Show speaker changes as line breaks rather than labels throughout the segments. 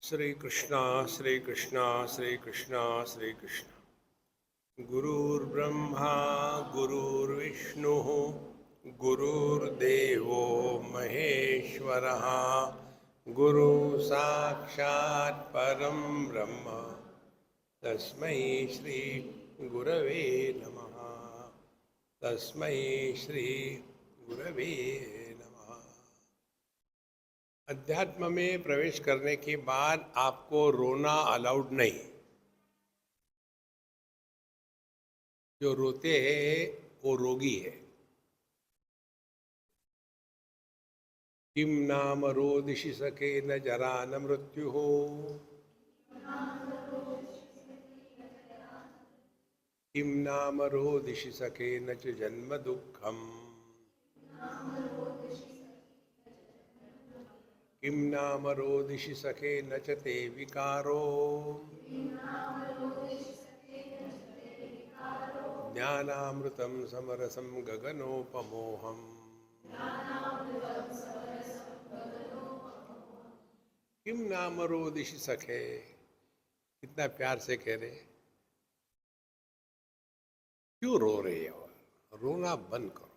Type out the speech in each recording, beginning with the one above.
श्री कृष्णा श्री कृष्णा श्री कृष्णा श्री कृष्ण। गुरुर्ब्रह्मा गुरुर्विष्णु गुरुर्देवो महेश्वरः गुरु साक्षात् परम ब्रह्म तस्मै श्री गुरवे नमः। तस्मै श्री गुरवे नमः। अध्यात्म में प्रवेश करने के बाद आपको रोना अलाउड नहीं। जो रोते हैं वो रोगी है। किम नाम रोदिषि सके न जरा न मृत्यु हो। किम नाम रोदिषि सके न च जन्म दुःखम। किम नाम रोदिषि सके न च ते विकारो। ज्ञानामृतं समरसं गगनोपमोहम्। किम नाम रोदिषि सखे। कितना प्यार से कह रहे। क्यों रो रहे हो? रोना बंद करो।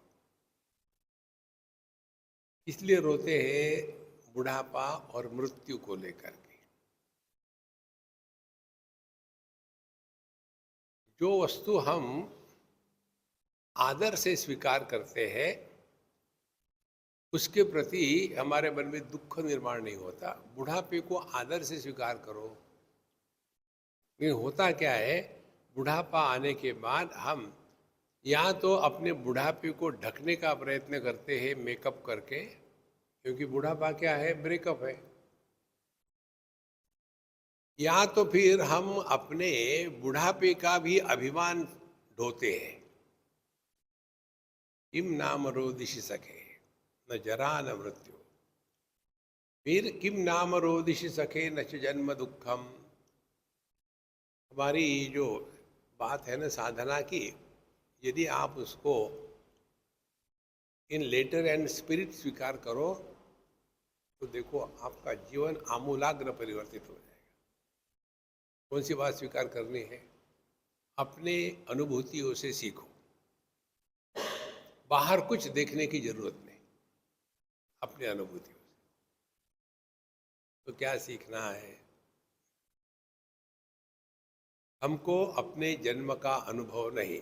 इसलिए रोते हैं बुढ़ापा और मृत्यु को लेकर के। जो वस्तु हम आदर से स्वीकार करते हैं उसके प्रति हमारे मन में दुख निर्माण नहीं होता। बुढ़ापे को आदर से स्वीकार करो। लेकिन होता क्या है, बुढ़ापा आने के बाद हम या तो अपने बुढ़ापे को ढकने का प्रयत्न करते हैं मेकअप करके, क्योंकि बुढ़ापा क्या है, ब्रेकअप है। या तो फिर हम अपने बुढ़ापे का भी अभिमान ढोते हैं। किम नाम रोदिषि सखे न जरा न मृत्यु। फिर किम नाम रोदिषि सखे न च जन्म दुखम। हमारी जो बात है ना साधना की, यदि आप उसको इन लेटर एंड स्पिरिट स्वीकार करो तो देखो आपका जीवन आमूलाग्र परिवर्तित हो जाएगा। कौन सी बात स्वीकार करनी है? अपने अनुभूतियों से सीखो। बाहर कुछ देखने की जरूरत नहीं, अपने अनुभूतियों से। तो क्या सीखना है? हमको अपने जन्म का अनुभव नहीं,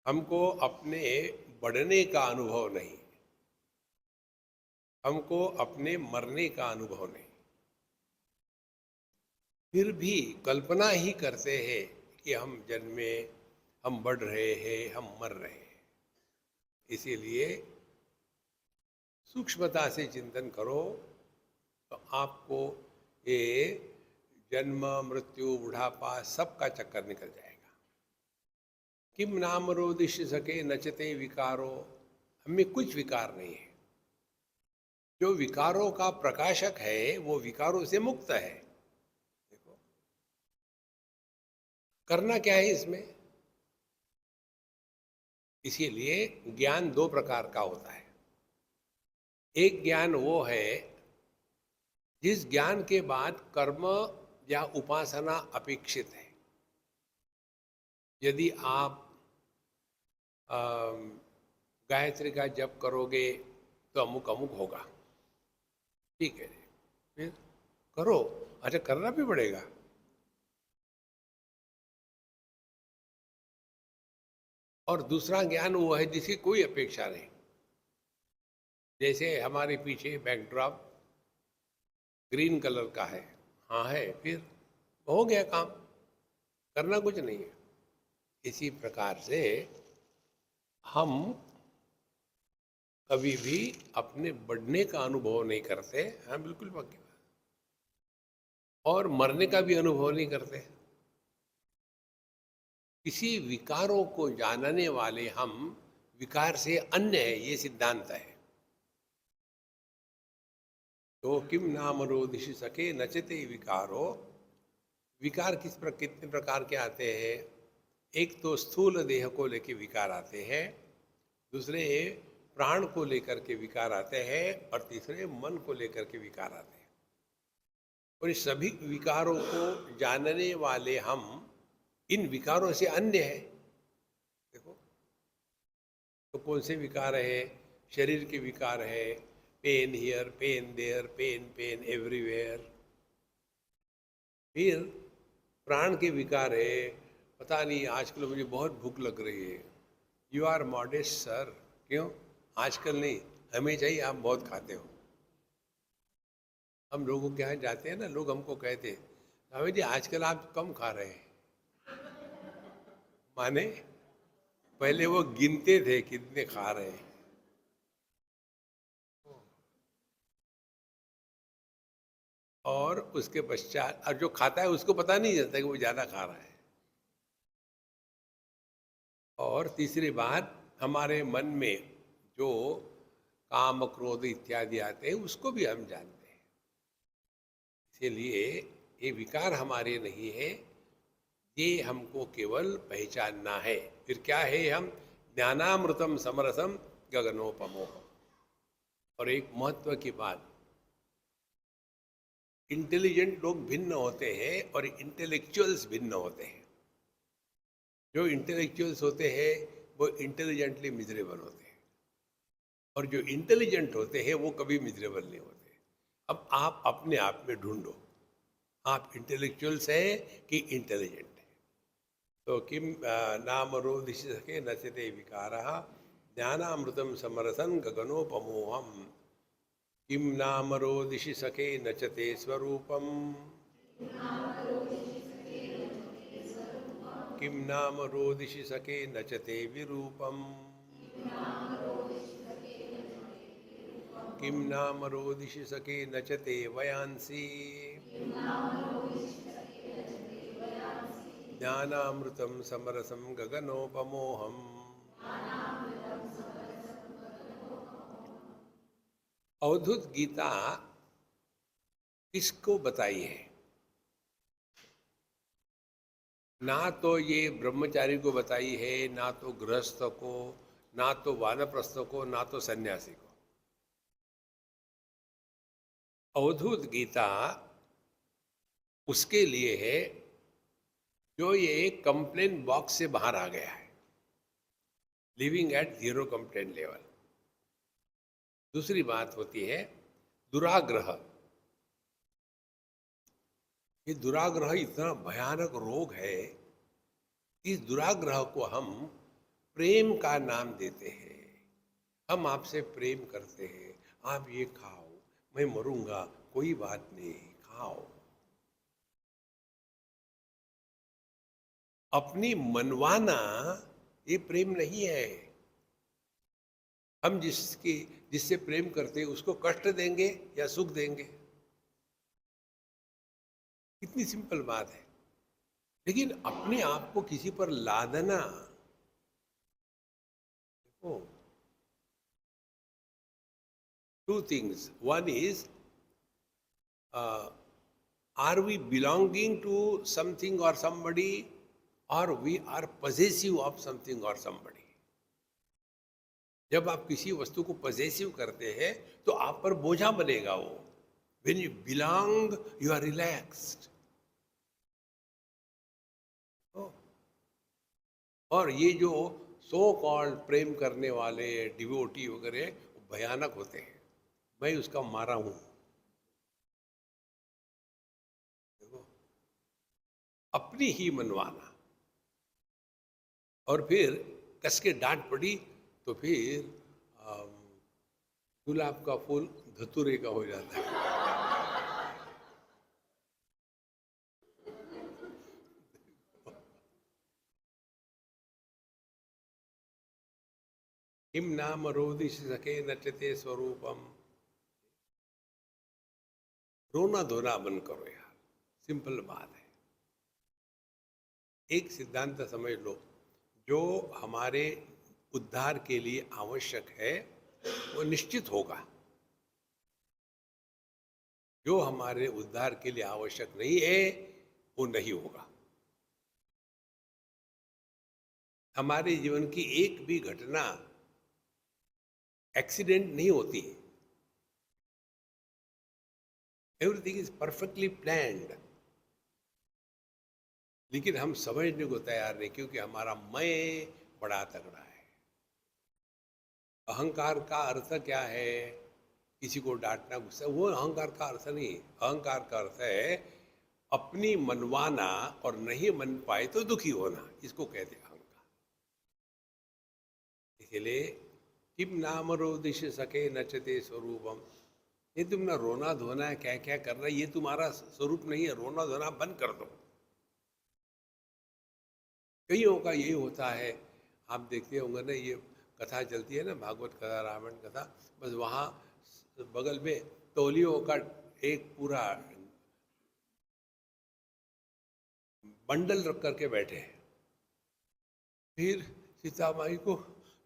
हमको अपने बढ़ने का अनुभव नहीं, हमको अपने मरने का अनुभव नहीं। फिर भी कल्पना ही करते हैं कि हम जन्मे, हम बढ़ रहे हैं, हम मर रहे हैं। इसीलिए सूक्ष्मता से चिंतन करो तो आपको ये जन्म मृत्यु बुढ़ापा सबका चक्कर निकल जाएगा। किम नाम रोदिषि सके नचते विकारो। हमें कुछ विकार नहीं है। जो विकारों का प्रकाशक है वो विकारों से मुक्त है। देखो करना क्या है इसमें। इसीलिए ज्ञान दो प्रकार का होता है। एक ज्ञान वो है जिस ज्ञान के बाद कर्म या उपासना अपेक्षित है। यदि आप गायत्री का जप करोगे तो अमुक अमुक होगा, ठीक है, फिर करो। अच्छा, करना भी पड़ेगा। और दूसरा ज्ञान वो है जिसकी कोई अपेक्षा नहीं। जैसे हमारे पीछे बैकड्रॉप ग्रीन कलर का है, हाँ है, फिर हो गया काम, करना कुछ नहीं है। इसी प्रकार से हम कभी भी अपने बढ़ने का अनुभव नहीं करते। हाँ, बिल्कुल पक्की बात। और मरने का भी अनुभव नहीं करते। किसी विकारों को जानने वाले हम विकार से अन्य है, ये सिद्धांत है। तो किम नाम रोदिषि सके नचते विकारो। विकार कितने प्रकार के आते हैं? एक तो स्थूल देह को लेके विकार आते हैं, दूसरे प्राण को लेकर के विकार आते हैं और तीसरे मन को लेकर के विकार आते हैं। और इस सभी विकारों को जानने वाले हम इन विकारों से अन्य हैं। देखो, तो कौन से विकार है? शरीर के विकार है, pain here, pain there, pain pain everywhere. फिर प्राण के विकार है, पता नहीं आजकल मुझे बहुत भूख लग रही है। You are modest sir. क्यों? आजकल नहीं, हमेशा ही आप बहुत खाते हो। हम लोगों के यहाँ जाते हैं ना, लोग हमको कहते हैं, रावे जी आजकल आप कम खा रहे हैं। माने पहले वो गिनते थे कितने खा रहे हैं। और उसके पश्चात, और जो खाता है उसको पता नहीं चलता कि वो ज्यादा खा रहा है। और तीसरी बात, हमारे मन में जो काम क्रोध इत्यादि आते हैं उसको भी हम जानते हैं। इसीलिए ये विकार हमारे नहीं है, ये हमको केवल पहचानना है। फिर क्या है? हम ज्ञानामृतम समरसम गगनोपमो। और एक महत्व की बात, इंटेलिजेंट लोग भिन्न होते हैं और इंटेलेक्चुअल्स भिन्न होते हैं। जो इंटेलेक्चुअल्स होते हैं वो इंटेलिजेंटली मिजरेबल होते हैं, और जो इंटेलिजेंट होते हैं वो कभी मिजरेबल नहीं होते। अब आप अपने आप में ढूंढो, आप इंटेलेक्चुअल्स हैं कि इंटेलिजेंट हैं। तो किम नाम रोदिशि सखे नचते विकारः ज्ञानामृतम समरसन गगनोपमोहम। किम नाम रोदिशि सखे नचते स्वरूपम। किम नाम रोदिशि सखे नचते विरूपम। किम नाम रोदिशि सखे नचते वयांसी। ज्ञानामृतम समरसम गगनोपमोहम। अवधूत गीता किसको बताई है? ना तो ये ब्रह्मचारी को बताई है, ना तो गृहस्थ को, ना तो वानप्रस्थ को, ना तो सन्यासी को। अवधूत गीता उसके लिए है जो ये कंप्लेन बॉक्स से बाहर आ गया है, living at zero complain level. दूसरी बात होती है दुराग्रह। ये दुराग्रह इतना भयानक रोग है, इस दुराग्रह को हम प्रेम का नाम देते हैं। हम आपसे प्रेम करते हैं, आप ये खाओ, मैं मरूंगा, कोई बात नहीं, खाओ। अपनी मनवाना ये प्रेम नहीं है। हम जिससे प्रेम करते हैं उसको कष्ट देंगे या सुख देंगे? कितनी सिंपल बात है। लेकिन अपने आप को किसी पर लादना, देखो, two things. One is, are we belonging to something or somebody, or we are possessive of something or somebody? जब आप किसी वस्तु को पजेसिव करते हैं तो आप पर बोझा बनेगा वो। When you belong, you are relaxed. और ये जो सो कॉल्ड प्रेम करने वाले डिवोटी वगैरह भयानक होते हैं। मैं उसका मारा हूं। देखो, अपनी ही मनवाना, और फिर कस के डांट पड़ी तो फिर गुलाब का फूल धतूरे का हो जाता है। किम नाम रोदिश सके नचते स्वरूपम। रोना धोना बंद करो यार, सिंपल बात है। एक सिद्धांत समझ लो, जो हमारे उद्धार के लिए आवश्यक है वो निश्चित होगा, जो हमारे उद्धार के लिए आवश्यक नहीं है वो नहीं होगा। हमारे जीवन की एक भी घटना एक्सीडेंट नहीं होती है, एवरीथिंग इज परफेक्टली प्लान्ड। लेकिन हम समझने को तैयार नहीं, क्योंकि हमारा मैं बड़ा तगड़ा है। अहंकार का अर्थ क्या है? किसी को डांटना, गुस्सा, वो अहंकार का अर्थ नहीं। अहंकार का अर्थ है अपनी मनवाना और नहीं मन पाए तो दुखी होना, इसको कहते हैं अहंकार। इसलिए किम नाम रोदिश सके नचते स्वरूपम, ये तुम ना रोना धोना है, क्या क्या कर रहा है, ये तुम्हारा स्वरूप नहीं है। रोना धोना बंद कर दो। कईयों का यही होता है, आप देखते होंगे ना, ये कथा चलती है ना, भागवत कथा, रामायण कथा, बस वहाँ बगल में तौलियों का एक पूरा बंडल रख करके बैठे हैं। फिर सीता माई को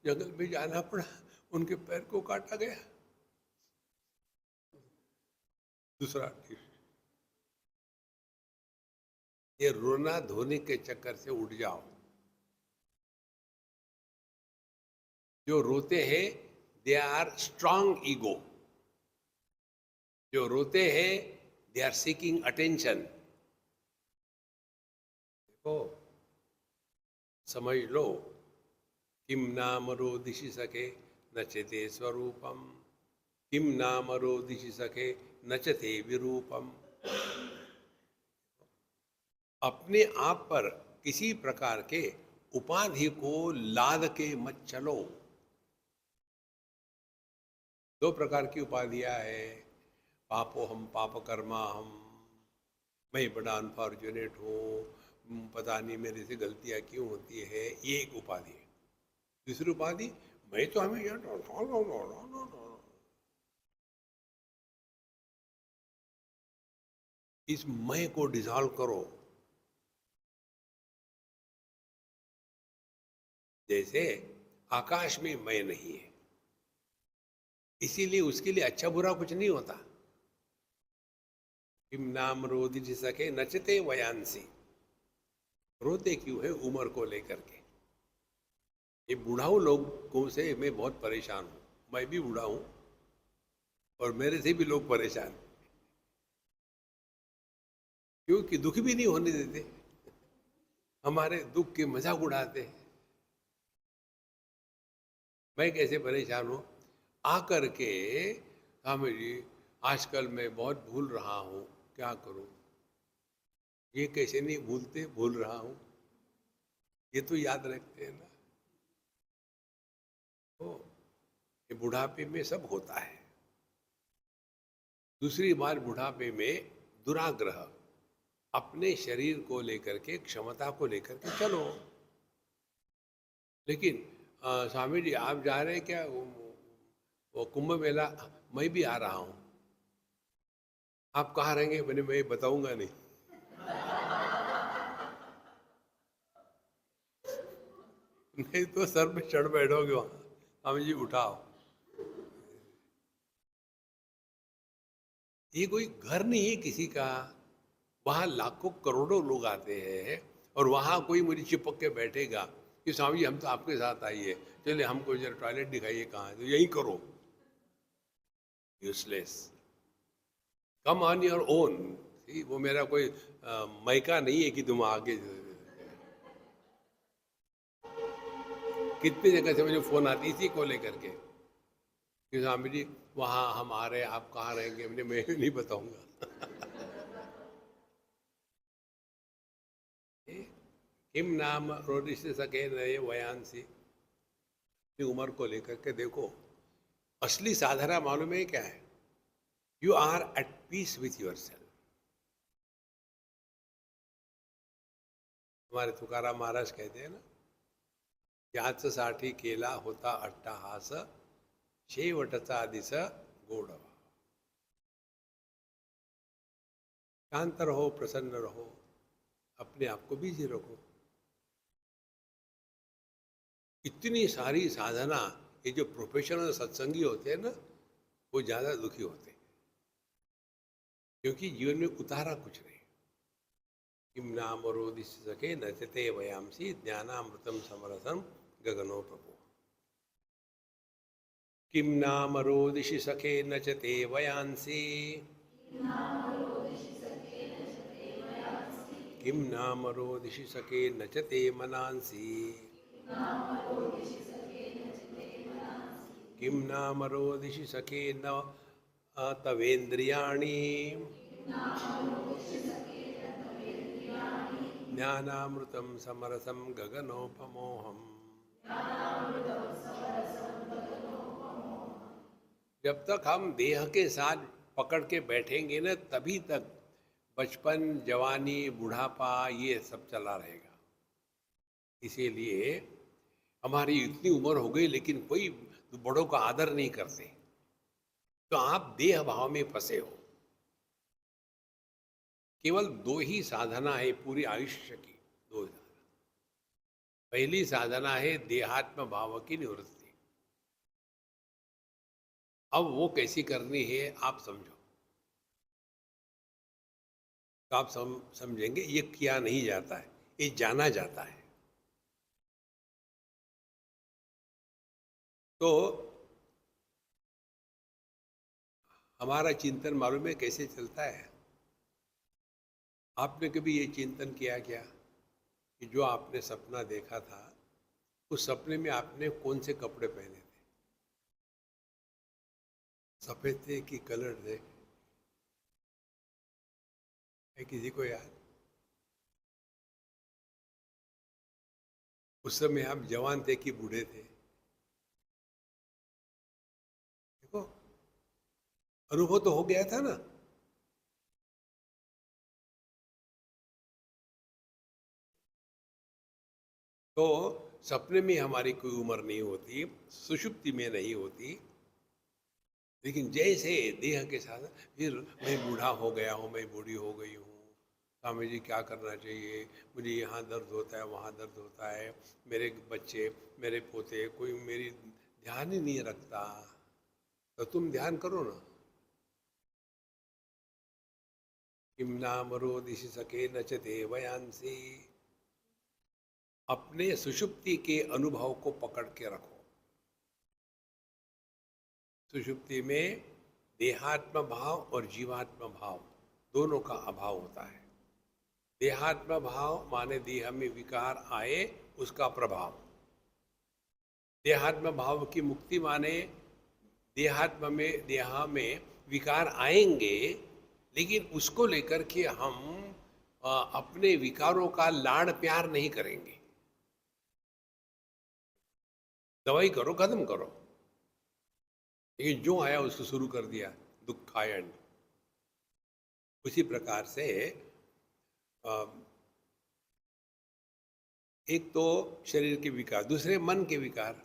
जंगल में जाना पड़ा, उनके पैर को काटा गया। दूसरा, ये रोना धोने के चक्कर से उठ जाओ। जो रोते हैं दे आर स्ट्रांग ईगो, जो रोते हैं दे आर सीकिंग अटेंशन। देखो, समझ लो, किम नाम रोदिशि सके नचते स्वरूपम, किम नाम रोदिशि सके नचते विरूपम। अपने आप पर किसी प्रकार के उपाधि को लाद के मत चलो। दो प्रकार की उपाधियां है, पापो हम पाप कर्मा हम, मैं बड़ा अनफॉर्चुनेट हूँ, पता नहीं मेरे से गलतियां क्यों होती है, ये एक उपाधि है। दूसरी उपाधि, मैं तो हमेशा इस मैं को डिसॉल्व करो। जैसे आकाश में मैं नहीं है, इसीलिए उसके लिए अच्छा बुरा कुछ नहीं होता। किम नाम रोदिश सके नचते वयांसी, रोते क्यों है उम्र को लेकर के। ये बुढ़ाऊ लोगों से मैं बहुत परेशान हूँ, मैं भी बूढ़ा हूँ और मेरे से भी लोग परेशान हैं, क्योंकि दुख भी नहीं होने देते, हमारे दुख के मजाक उड़ाते हैं। मैं कैसे परेशान हूँ आकर के, स्वामी जी आजकल मैं बहुत भूल रहा हूँ, क्या करूँ? ये कैसे नहीं भूलते, भूल रहा हूँ, ये तो याद रखते हैं ना। तो ये बुढ़ापे में सब होता है। दूसरी बात, बुढ़ापे में दुराग्रह, अपने शरीर को लेकर के, क्षमता को लेकर के चलो। लेकिन स्वामी जी आप जा रहे हैं क्या वो कुंभ मेला? मैं भी आ रहा हूँ। आप कहाँ रहेंगे? मैंने, मैं बताऊंगा नहीं। नहीं तो सर पे चढ़ बैठोगे वहां, स्वामी जी उठाओ। ये कोई घर नहीं है किसी का, वहां लाखों करोड़ों लोग आते हैं, और वहां कोई मुझे चिपक के बैठेगा कि स्वामी जी हम तो आपके साथ आइए, चलिए हमको जरा टॉयलेट दिखाइए कहाँ है, तो यही करो। Useless, come on your own. वो मेरा कोई मायका नहीं है कि तुम आगे। कितनी जगह से मुझे फोन आती इसी को लेकर के कि स्वामी जी वहाँ हम आ रहे हैं, आप कहाँ रहेंगे? मैं नहीं बताऊंगा। किम नाम रोदिश सके नए वयांसी, उम्र को लेकर के देखो। असली साधना मालूम है क्या है? You are at peace with yourself. हमारे तुकाराम महाराज कहते हैं ना, याच साठी केला होता अट्टहास, शेवटचा दिस गोडवा। शांत रहो, प्रसन्न रहो, अपने आप को बिजी रखो। इतनी सारी साधना, ये जो प्रोफेशनल सत्संगी होते हैं ना, वो ज्यादा दुखी होते हैं, क्योंकि जीवन में उतारा कुछ नहीं। किम नाम रोदिश सके नचते वयांसी, ज्ञानामृतम समरसम गगनोपम। किं नाम रोदिषि सखे न च ते वयांसि। किं नाम रोदिषि सखे न च ते मनांसि। किं नाम रोदिषि सखे न तवेन्द्रियाणि। ज्ञानामृतं समरसं गगनोपमोहम्। जब तक हम देह के साथ पकड़ के बैठेंगे ना, तभी तक बचपन, जवानी, बुढ़ापा ये सब चला रहेगा। इसीलिए हमारी इतनी उम्र हो गई लेकिन कोई बड़ों का आदर नहीं करते, तो आप देह भाव में फंसे हो। केवल दो ही साधना है पूरी आयुष्य की, दो साधना। पहली साधना है देहात्म भाव की निवृत्ति। अब वो कैसी करनी है आप समझो, तो आप समझेंगे ये किया नहीं जाता है, ये जाना जाता है। तो हमारा चिंतन मालूम है कैसे चलता है। आपने कभी ये चिंतन किया क्या कि जो आपने सपना देखा था, उस सपने में आपने कौन से कपड़े पहने थे? सफेद थे कि कलर थे? है किसी को याद? उस समय आप जवान थे कि बूढ़े थे? देखो, अनुभव तो हो गया था ना। तो सपने में हमारी कोई उम्र नहीं होती, सुषुप्ति में नहीं होती, लेकिन जैसे देह के साथ फिर मैं बूढ़ा हो गया हूँ, मैं बूढ़ी हो गई हूँ, स्वामी जी क्या करना चाहिए, मुझे यहाँ दर्द होता है, वहाँ दर्द होता है, मेरे बच्चे, मेरे पोते, कोई मेरी ध्यान ही नहीं रखता। तो तुम ध्यान करो ना। किम नाम रोदिषि सखे न च ते वयांसि। अपने सुषुप्ति के अनुभव को पकड़ के रखो। सुषुप्ति में देहात्म भाव और जीवात्म भाव दोनों का अभाव होता है। देहात्म भाव माने देह में विकार आए उसका प्रभाव। देहात्म भाव की मुक्ति माने देहात्म में, देहा में विकार आएंगे, लेकिन उसको लेकर के हम अपने विकारों का लाड़ प्यार नहीं करेंगे। दवाई करो, खत्म करो, लेकिन जो आया उसको शुरू कर दिया, दुखायन। उसी प्रकार से एक तो शरीर के विकार, दूसरे मन के विकार।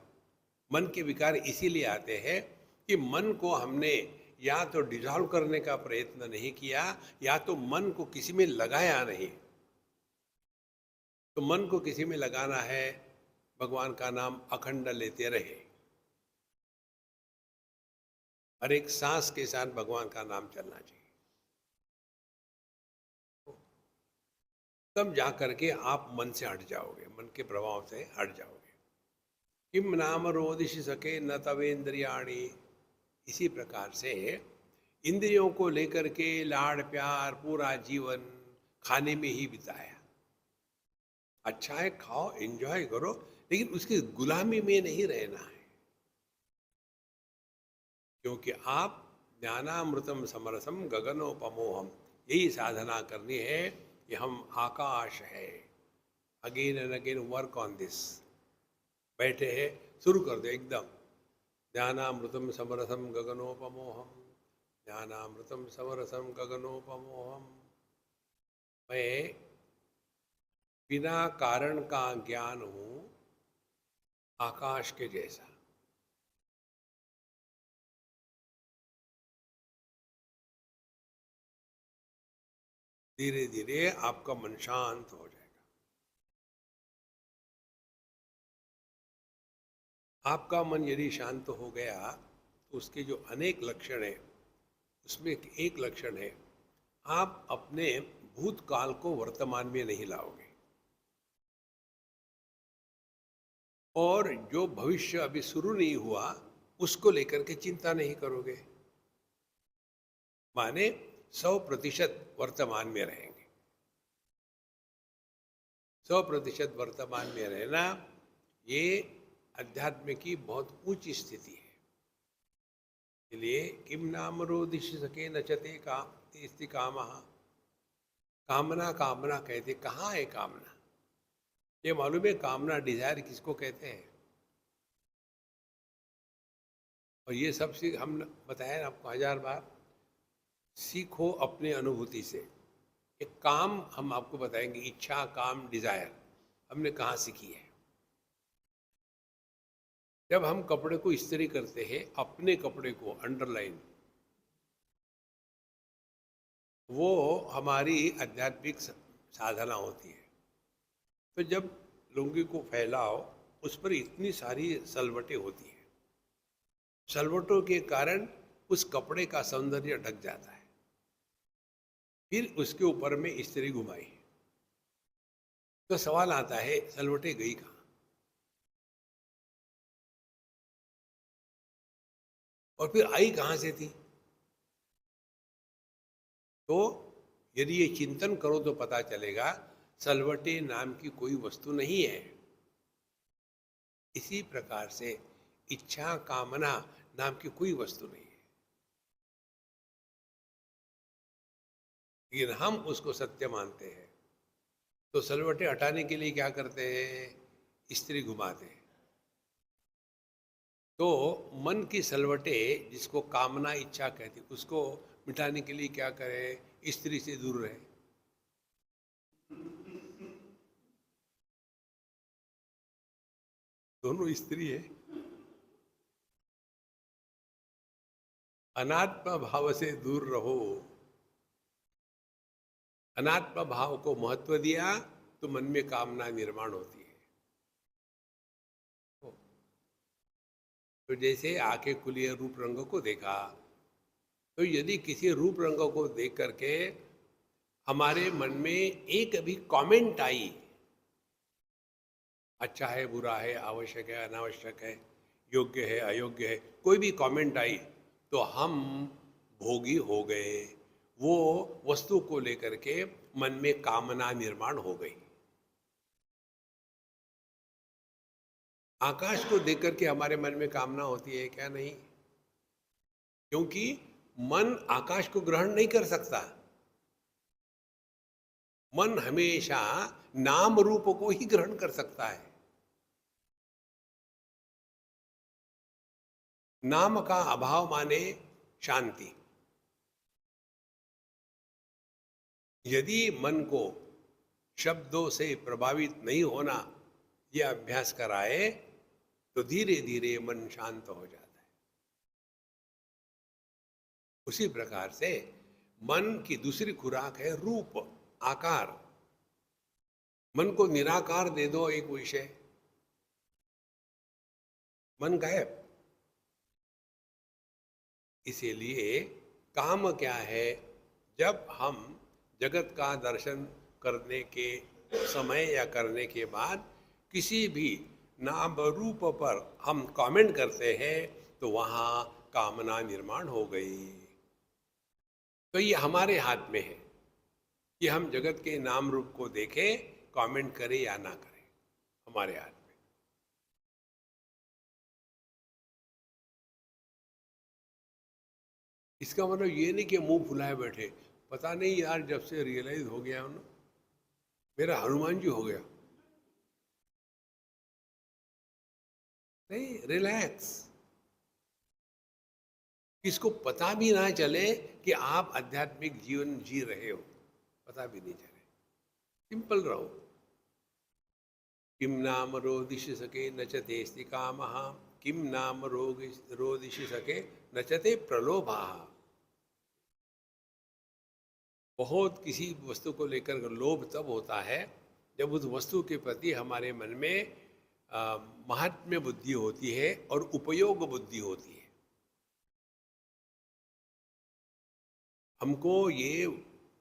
मन के विकार इसीलिए आते हैं कि मन को हमने या तो डिसॉल्व करने का प्रयत्न नहीं किया, या तो मन को किसी में लगाया नहीं। तो मन को किसी में लगाना है, भगवान का नाम अखंड लेते रहे, हर एक सांस के साथ भगवान का नाम चलना चाहिए, तब जा करके आप मन से हट जाओगे, मन के प्रभाव से हट जाओगे। किम नाम रोदिषि सके न तवेन्द्रियाणि। इसी प्रकार से इंद्रियों को लेकर के लाड़ प्यार पूरा जीवन खाने में ही बिताया। अच्छा है, खाओ, एंजॉय करो, लेकिन उसकी गुलामी में नहीं रहना है, क्योंकि आप ज्ञानामृतम समरसम गगनोपमोहम, यही साधना करनी है कि हम आकाश है। Again and again work on this. बैठे हैं, शुरू कर दो एकदम। ज्ञानामृतम समरसम गगनोपमोहम, ज्ञानामृतम समरसम गगनोपमोहम। मैं बिना कारण का ज्ञान हूं, आकाश के जैसा। धीरे धीरे आपका मन शांत हो जाएगा। आपका मन यदि शांत हो गया तो उसके जो अनेक लक्षण है, उसमें एक लक्षण है, आप अपने भूतकाल को वर्तमान में नहीं लाओगे, और जो भविष्य अभी शुरू नहीं हुआ उसको लेकर के चिंता नहीं करोगे, माने 100% वर्तमान में रहेंगे। 100% वर्तमान में रहना ये अध्यात्म की बहुत ऊंची स्थिति है। इसलिए किम नाम रोदिश सके नचते काम कामना कामना कहते, कहाँ है कामना? ये मालूम है कामना, डिजायर किसको कहते हैं? और ये सब सीख हम बताया आपको 1000 बार, सीखो अपनी अनुभूति से। एक काम हम आपको बताएंगे, इच्छा, काम, डिजायर हमने कहाँ सीखी है। जब हम कपड़े को इस्त्री करते हैं, अपने कपड़े को अंडरलाइन, वो हमारी आध्यात्मिक साधना होती है। तो जब लुंगी को फैलाओ, उस पर इतनी सारी सलवटें होती हैं, सलवटों के कारण उस कपड़े का सौंदर्य ढक जाता है। फिर उसके ऊपर में इस्त्री घुमाई, तो सवाल आता है सलवटें गई कहाँ? और फिर आई कहाँ से थी? तो यदि ये चिंतन करो तो पता चलेगा सलवटे नाम की कोई वस्तु नहीं है। इसी प्रकार से इच्छा, कामना नाम की कोई वस्तु नहीं है, लेकिन हम उसको सत्य मानते हैं। तो सलवटे हटाने के लिए क्या करते हैं? इस्त्री घुमाते हैं। तो मन की सलवटे, जिसको कामना, इच्छा कहती, उसको मिटाने के लिए क्या करें? स्त्री से दूर रहे। दोनों स्त्री है। अनात्म भाव से दूर रहो। अनात्म भाव को महत्व दिया तो मन में कामना निर्माण होती है। तो जैसे आंखें खुली रूप रंग को देखा, तो यदि किसी रूप रंग को देख करके हमारे मन में एक भी कमेंट आई, अच्छा है, बुरा है, आवश्यक है, अनावश्यक है, योग्य है, अयोग्य है, कोई भी कमेंट आई, तो हम भोगी हो गए। वो वस्तु को लेकर के मन में कामना निर्माण हो गई। आकाश को देख करके हमारे मन में कामना होती है क्या? नहीं, क्योंकि मन आकाश को ग्रहण नहीं कर सकता। मन हमेशा नाम रूप को ही ग्रहण कर सकता है। नाम का अभाव माने शांति। यदि मन को शब्दों से प्रभावित नहीं होना यह अभ्यास कराए, तो धीरे धीरे मन शांत हो जाता है। उसी प्रकार से मन की दूसरी खुराक है रूप, आकार। मन को निराकार दे दो एक विषय, मन गायब। इसीलिए काम क्या है? जब हम जगत का दर्शन करने के समय या करने के बाद किसी भी नाम रूप पर हम कमेंट करते हैं, तो वहाँ कामना निर्माण हो गई। तो ये हमारे हाथ में है कि हम जगत के नाम रूप को देखें, कमेंट करें या ना करें, हमारे हाथ में। इसका मतलब ये नहीं कि मुंह फुलाए बैठे, पता नहीं यार, जब से रियलाइज हो गया ना, मेरा हनुमान जी हो गया। नहीं, रिलैक्स। किसको पता भी ना चले कि आप आध्यात्मिक जीवन जी रहे हो, पता भी नहीं चले। सिंपल रहो। किम नाम रोदिश सके नचते स्तिकामः, किम नाम रोदिश सके नचते प्रलोभा। बहुत किसी वस्तु को लेकर लोभ तब होता है जब उस वस्तु के प्रति हमारे मन में महात्म्य बुद्धि होती है और उपयोग बुद्धि होती है। हमको ये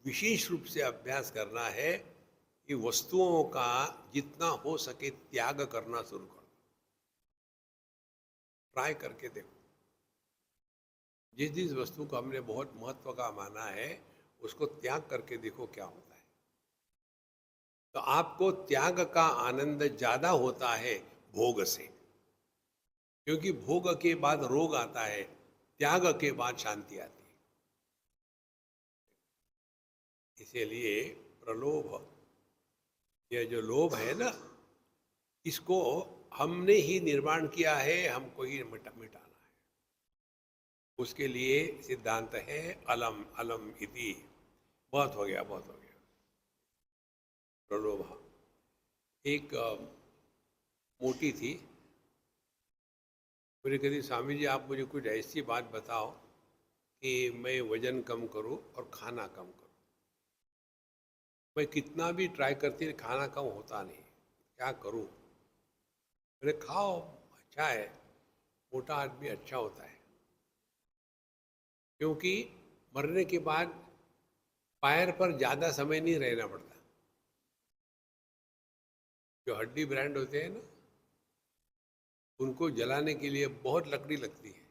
विशेष रूप से अभ्यास करना है कि वस्तुओं का जितना हो सके त्याग करना शुरू करो। ट्राई करके देखो। जिस जिस वस्तु को हमने बहुत महत्व का माना है उसको त्याग करके देखो क्या होता है। तो आपको त्याग का आनंद ज्यादा होता है भोग से, क्योंकि भोग के बाद रोग आता है, त्याग के बाद शांति आती है। इसीलिए प्रलोभ, ये जो लोभ है ना, इसको हमने ही निर्माण किया है, हमको ही मिटाना है। उसके लिए सिद्धांत है अलम अलम इति। बहुत हो गया, बहुत हो गया। प्रलोभा एक मोटी थी, मुझे कहती स्वामी जी आप मुझे कुछ ऐसी बात बताओ कि मैं वजन कम करूं और खाना कम करूं। मैं कितना भी ट्राई करती हूँ खाना कम होता नहीं, क्या करूं। मैंने खाओ, अच्छा है, मोटा आदमी अच्छा होता है, क्योंकि मरने के बाद पैर पर ज़्यादा समय नहीं रहना पड़ता। जो हड्डी ब्रांड होते हैं ना, उनको जलाने के लिए बहुत लकड़ी लगती है,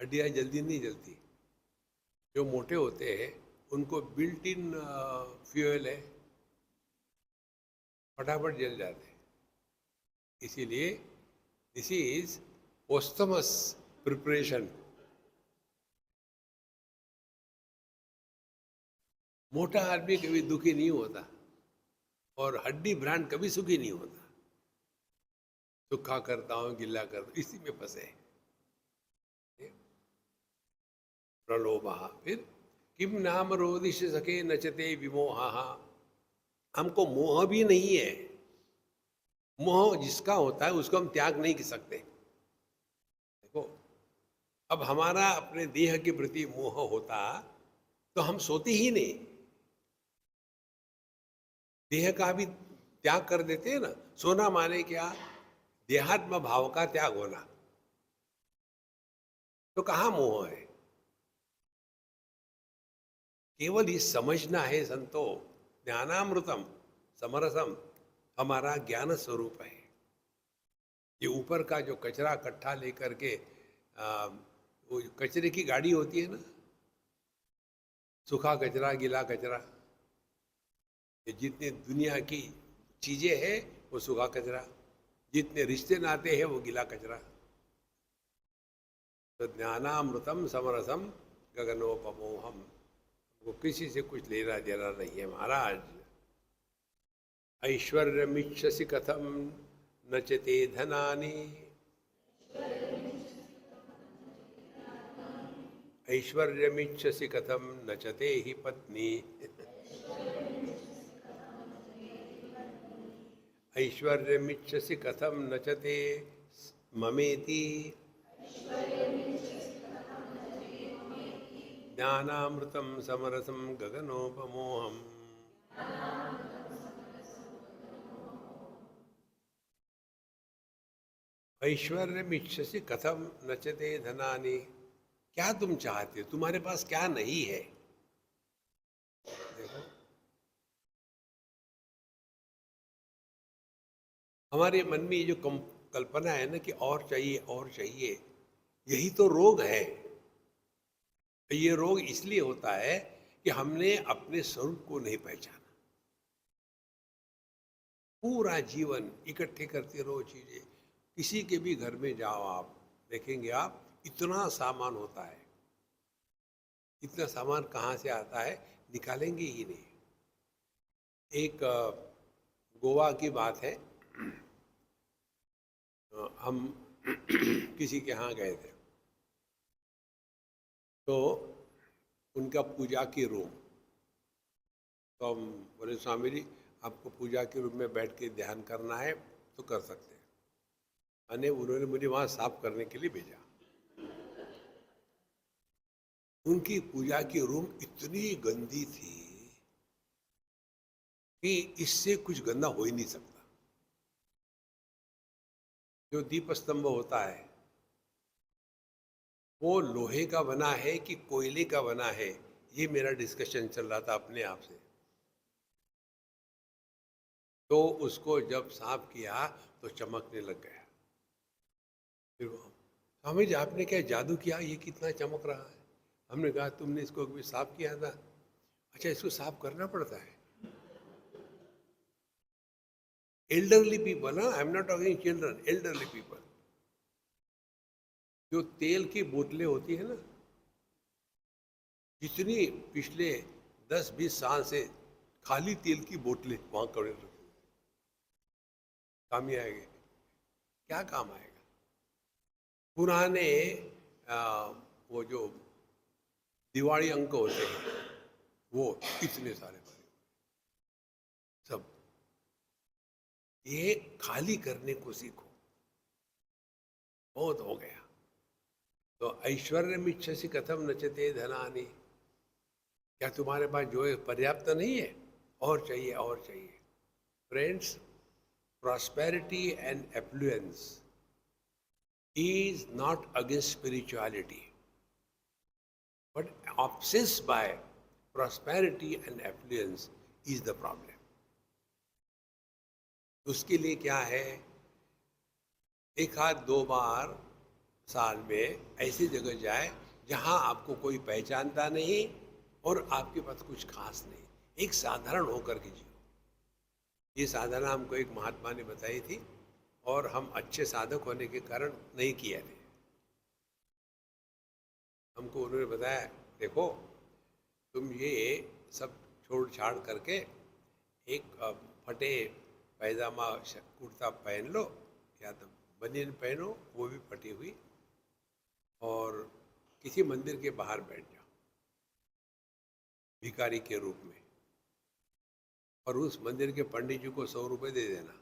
हड्डियाँ जल्दी नहीं जलती। जो मोटे होते हैं उनको बिल्ट इन फ्यूल है, फटाफट जल जाते हैं। इसीलिए दिस इज पोस्टमस प्रिपरेशन। मोटा आदमी कभी दुखी नहीं होता और हड्डी ब्रांड कभी सुखी नहीं होता। सूखा करता हूँ, गिल्ला करता हूँ, इसी में फंसे हैं। प्रलोभा, फिर किम नाम रोदिश सके नचते विमोहा। हमको मोह भी नहीं है। मोह जिसका होता है उसको हम त्याग नहीं कर सकते। देखो, अब हमारा अपने देह के प्रति मोह होता तो हम सोते ही नहीं, देह का भी त्याग कर देते हैं ना। सोना माने क्या, देहात्म भाव का त्याग होना। तो कहाँ मोह है, केवल ये समझना है संतो, ज्ञानामृतम समरसम हमारा ज्ञान स्वरूप है। ये ऊपर का जो कचरा इकट्ठा लेकर के वो कचरे की गाड़ी होती है ना, सूखा कचरा, गीला कचरा, ये जितने दुनिया की चीजें हैं वो सूखा कचरा, जितने रिश्ते नाते हैं वो गीला कचरा। तो ज्ञानामृतम समरसम गगनोपमोहम, वो किसी से कुछ लेना देना नहीं है महाराज। ऐश्वर्यमिच्छसि कथम नचते धनानि, ऐश्वर्यमिच्छसि कथम नचते ही पत्नी, ऐश्वर्यमिच्छसि कथम नचते ममेति, ज्ञानामृतम समरसम गगनोपमोहम। ऐश्वर्यमिच्छसि कथम नचते धनानि, क्या तुम चाहते हो, तुम्हारे पास क्या नहीं है। देखो, हमारे मन में ये जो कल्पना है ना कि और चाहिए और चाहिए, यही तो रोग है। ये रोग इसलिए होता है कि हमने अपने स्वरूप को नहीं पहचाना। पूरा जीवन इकट्ठे करते रहो चीजें। किसी के भी घर में जाओ आप, देखेंगे आप इतना सामान होता है। इतना सामान कहाँ से आता है, निकालेंगे ही नहीं। एक गोवा की बात है। हम किसी के यहाँ गए थे, तो उनका पूजा की रूम, तो हम बोले स्वामी जी आपको पूजा के रूम में बैठ के ध्यान करना है तो कर सकते हैं। अने उन्होंने मुझे वहाँ साफ करने के लिए भेजा। उनकी पूजा की रूम इतनी गंदी थी कि इससे कुछ गंदा हो ही नहीं सकता। जो दीप स्तंभ होता है वो लोहे का बना है कि कोयले का बना है, ये मेरा डिस्कशन चल रहा था अपने आप से। तो उसको जब साफ किया तो चमकने लग गया। फिर स्वामी जी आपने क्या जादू किया, ये कितना चमक रहा है? हमने कहा तुमने इसको कभी साफ किया था? अच्छा, इसको साफ करना पड़ता है। एल्डरली पीपल, हाँ, I am not talking children, elderly people, जो तेल की बोतलें होती है ना, जितनी पिछले 10-20 साल से खाली तेल की बोतलें वहां कड़े रखी, काम ही आएंगे? क्या काम आएगा? पुराने वो जो दिवाली अंक होते हैं, वो इतने सारे भरे सब, ये खाली करने को सीखो, बहुत हो गया। तो ऐश्वर्यमिच्छसि कथम नचते धनानि, क्या तुम्हारे पास जो है पर्याप्त नहीं है? और चाहिए, और चाहिए। Friends, prosperity and affluence is not against spirituality, but obsessed by prosperity and affluence is the problem. उसके लिए क्या है, एक आध दो बार साल में ऐसी जगह जाए जहां आपको कोई पहचानता नहीं और आपके पास कुछ खास नहीं, एक साधारण होकर के जियो। ये साधना हमको एक महात्मा ने बताई थी और हम अच्छे साधक होने के कारण नहीं किए थे। हमको उन्होंने बताया, देखो तुम ये सब छोड़ छाड़ करके एक फटे पैजामा कुर्ता पहन लो, या तो बनियान पहनो, वो भी फटी हुई, और किसी मंदिर के बाहर बैठ जाओ भिखारी के रूप में, और उस मंदिर के पंडित जी को 100 रुपये दे देना,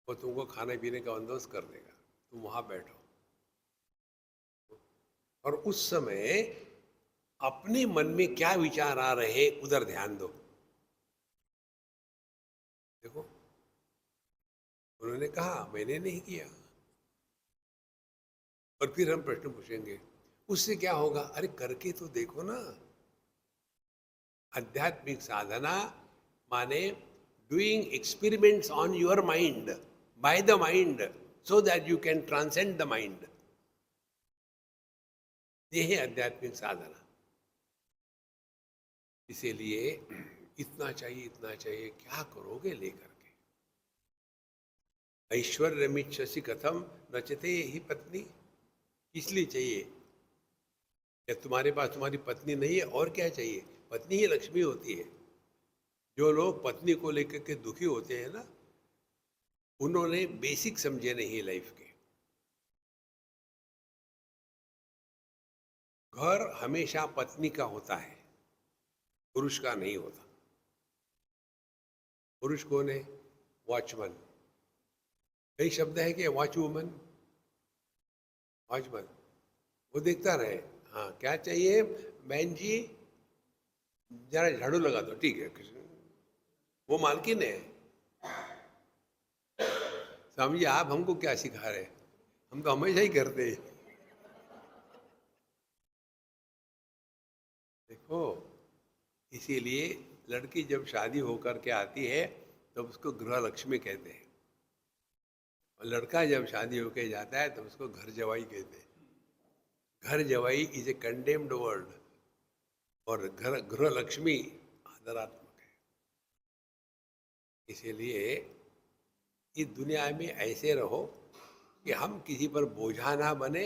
वो तुमको खाने पीने का बंदोबस्त कर देगा, तुम वहां बैठो। और उस समय अपने मन में क्या विचार आ रहे हैं उधर ध्यान दो। देखो, उन्होंने कहा मैंने नहीं किया, और फिर हम प्रश्न पूछेंगे उससे क्या होगा? अरे करके तो देखो ना। आध्यात्मिक साधना माने doing experiments on your mind, by the mind, so that you can transcend the mind. ये है आध्यात्मिक साधना। इसीलिए इतना चाहिए, इतना चाहिए, क्या करोगे लेकर के? ऐश्वर्यमिच्छसि कथम नचते ही पत्नी, इसलिए चाहिए कि तुम्हारे पास तुम्हारी पत्नी नहीं है, और क्या चाहिए? पत्नी ही लक्ष्मी होती है। जो लोग पत्नी को लेकर के दुखी होते हैं ना, उन्होंने बेसिक समझे नहीं लाइफ के। घर हमेशा पत्नी का होता है, पुरुष का नहीं होता। पुरुष कौन है? वॉचमैन। कई शब्द है कि वॉच वुमन, वॉचमैन, वो देखता रहे, हाँ क्या चाहिए बहन जी, जरा झाड़ू लगा दो, ठीक है, वो मालकिन है। स्वामी जी आप हमको क्या सिखा रहे? हम तो हमेशा ही करते हैं। देखो, इसीलिए लड़की जब शादी होकर के आती है तब उसको गृह लक्ष्मी कहते हैं, और लड़का जब शादी होकर जाता है तब उसको घर जवाई कहते हैं। घर जवाई इज ए कंडेम्ड वर्ड, और घर गृह लक्ष्मी आदरात्मक है। इसीलिए इस दुनिया में ऐसे रहो कि हम किसी पर बोझा ना बने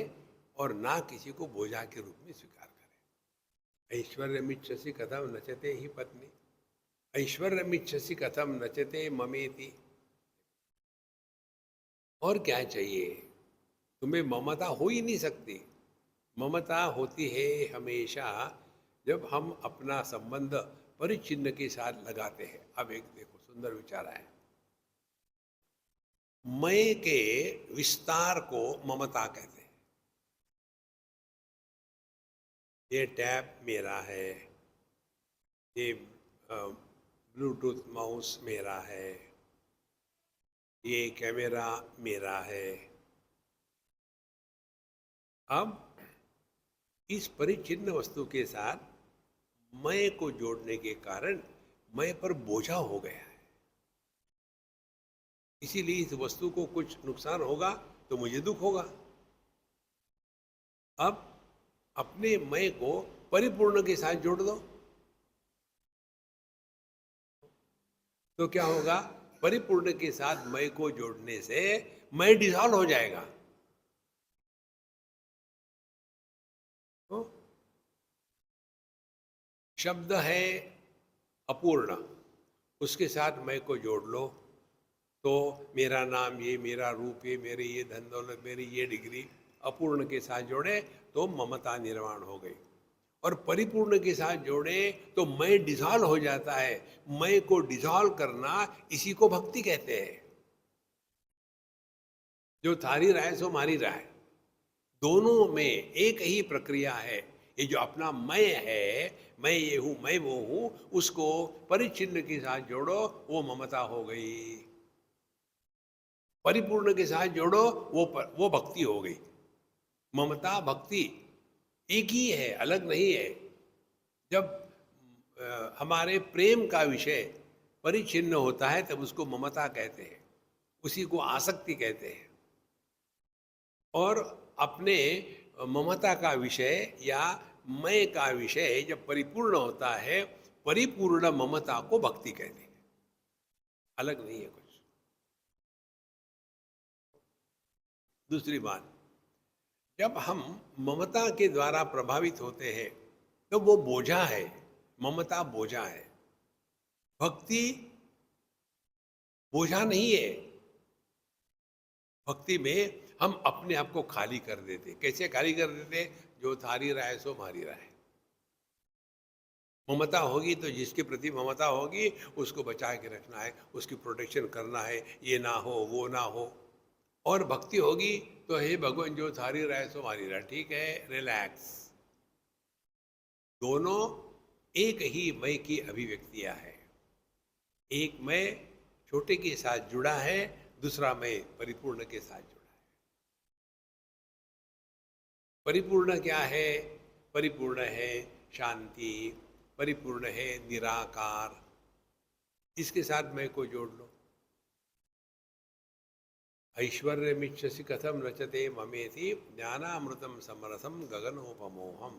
और ना किसी को बोझा के रूप में स्वीकार करें। ऐश्वर्यमिच्छसि कथम नचते ही पत्नी, ऐश्वर्यमिच्छसि कथम नचते ममेति। और क्या चाहिए? तुम्हें ममता हो ही नहीं सकती। ममता होती है हमेशा जब हम अपना संबंध परिचिन्न के साथ लगाते हैं। अब एक देखो सुंदर विचार है, मैं के विस्तार को ममता कहते हैं। ये टैब मेरा है, ये ब्लूटूथ माउस मेरा है, ये कैमरा मेरा है। अब इस परिचिन्न वस्तु के साथ मैं को जोड़ने के कारण मैं पर बोझा हो गया है। इसीलिए इस वस्तु को कुछ नुकसान होगा तो मुझे दुख होगा। अब अपने मैं को परिपूर्ण के साथ जोड़ दो, तो क्या होगा? परिपूर्ण के साथ मैं को जोड़ने से मैं डिसॉल्व हो जाएगा। तो शब्द है अपूर्ण, उसके साथ मैं को जोड़ लो तो मेरा नाम ये, मेरा रूप ये, मेरी ये धन दौलत, मेरी ये डिग्री, अपूर्ण के साथ जोड़े तो ममता निर्माण हो गई। और परिपूर्ण के साथ जोड़े तो मैं डिसॉल्व हो जाता है। मैं को डिसॉल्व करना, इसी को भक्ति कहते हैं। जो थारी राय सो मारी राय, दोनों में एक ही प्रक्रिया है। ये जो अपना मैं है, मैं ये हूं, मैं वो हूं, उसको परिचिन्न के साथ जोड़ो, वो ममता हो गई। परिपूर्ण के साथ जोड़ो, वो भक्ति हो गई। ममता भक्ति एक ही है, अलग नहीं है। जब हमारे प्रेम का विषय परिचिन्न होता है तब उसको ममता कहते हैं, उसी को आसक्ति कहते हैं। और अपने ममता का विषय या मैं का विषय जब परिपूर्ण होता है, परिपूर्ण ममता को भक्ति कहते हैं, अलग नहीं है कुछ। दूसरी बात, जब हम ममता के द्वारा प्रभावित होते हैं तो वो बोझा है, ममता बोझा है। भक्ति बोझा नहीं है। भक्ति में हम अपने आप को खाली कर देते। कैसे खाली कर देते? जो थारी राय सो मारी राय। ममता होगी तो जिसके प्रति ममता होगी उसको बचा के रखना है, उसकी प्रोटेक्शन करना है, ये ना हो वो ना हो। और भक्ति होगी तो हे भगवान जो थारी राय सो मारी राय, ठीक है, रिलैक्स। दोनों एक ही मैं की अभिव्यक्तियां है। एक मैं छोटे के साथ जुड़ा है, दूसरा मैं परिपूर्ण के साथ जुड़ा है। परिपूर्ण क्या है? परिपूर्ण है शांति, परिपूर्ण है निराकार। इसके साथ मैं को जोड़ लो। ऐश्वर्य मिच्छसि कथम रचते ममेति ज्ञानामृतम समरसम गगनोपमोहम।